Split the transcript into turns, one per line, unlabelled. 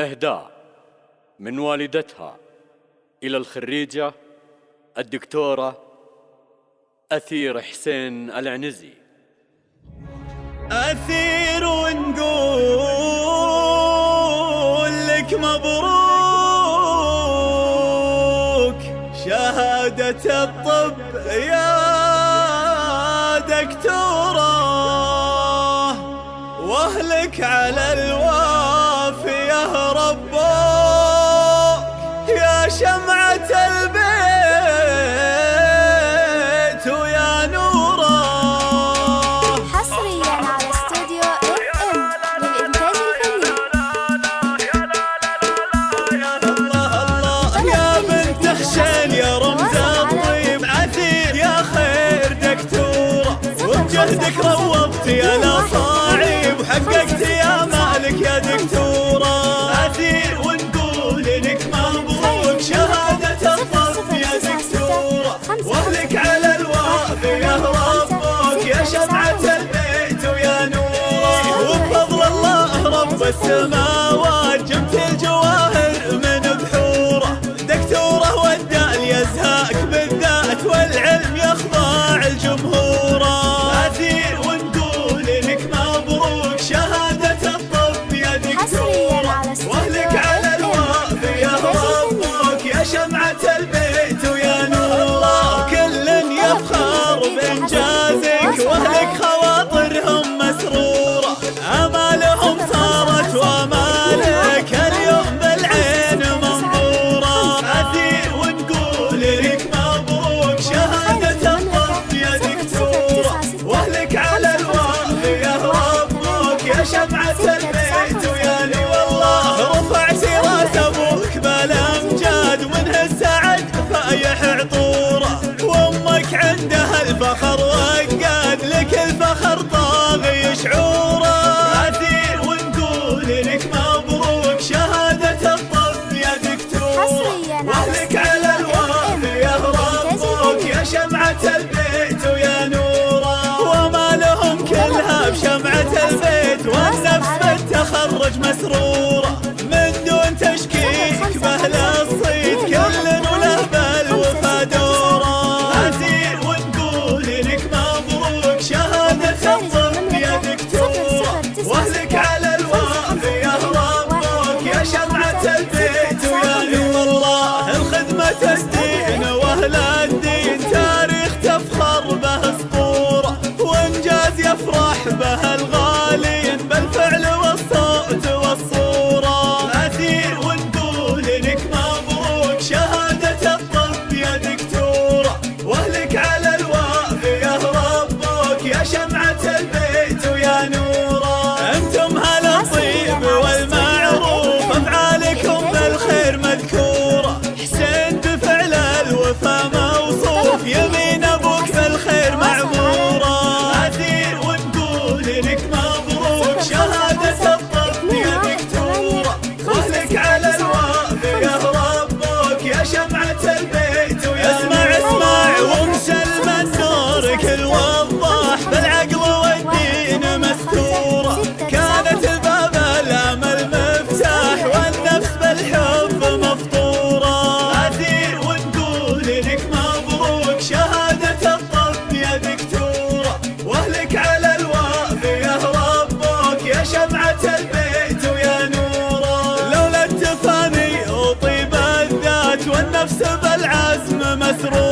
إهداء من والدتها إلى الخريجة الدكتورة أثير حسين العنزي.
أثير ونقول لك مبروك شهادة الطب يا دكتورة، واهلك على الوافية ربوك يا شمعة البيت ويا نوره.
حصريا على استوديو FM للإنتاج الفني.
يا بنت حسين يا رمز الطيب عثير يا خير دكتورة، وبجهدك روضت يا الاصاعيب وحققت يا مالك يا دكتورة. عثير ونقول لك مبروك شهادة الطب يا دكتورة، واهلك على الوافية ربوك يا شمعة البيت ويا نوره. وبفضل الله رب السماوات جبت الجواهر من بحوره، دكتوره والدال يزهاك بالذات والعلم يخضع الجمهوره. عثير ونقول لك مبروك شهادة الطب يا دكتوره، واهلك على الوافية ربوك يا شمعة البيت ويا نوره. كل يفخر بإنجازك واهلك خواطرهم مسرورة، آمالهم صارت وآمالك اليوم بالعين منظورة. عثير ونقول لك مبروك شهادة الطب يا دكتورة، واهلك على الوافية ربوك يا شمعة البيت ويا ني. والله رفعتي راس ابوك بالامجاد ومنه السعد فايح عطوره، وامك عندها الفخر وقاد لك الفخر طاغي شعوره. عثير ونقول لك مبروك شهادة الطب يا دكتورة، واهلك على الوافية ربوك يا شمعة البيت ويا نوره. وما لهم كلها بشمعة البيت والنفس بالتخرج مسرورة، من دون تشكيك بأهل الصيد كل وله بالوفا دوره. عثير ونقول لك مبروك شهادة الطب يا دكتورة، واهلك على الوافية ربوك يا شمعة البيت ويا نور. والله الخدمة الدين واهل الدين تاريخ تفخر به اسطورة، وانجاز يفرح به الغالين بالفعل والصوت والصورة. عثير ونقول لك مبروك شهادة الطب يا دكتورة، واهلك على الوافية ربوك يا شمعة البيت ويا نوره. انتم هل الطيب والمعروف افعالكم بالخير مذكورة، حسين بفعل الوفا موصوف يمين ابوك بالخير معمورة. عثير ونقول لك مبروك شهادة الطب يا دكتورة، واهلك على الوافية ربوك يا شمعة البيت ويا. اسمع ومسلم نورك الوضاح بالعقل والدين مستورة، كانت الباب الامل مفتاح والنفس بالحب مفطورة. عثير ونقول لك مبروك شهادة الطب يا دكتورة، واهلك على الوافية ربوك يا شمعة البيت ويا نوره. لولا التفاني وطيب الذات والنفس بالعزم مسرور،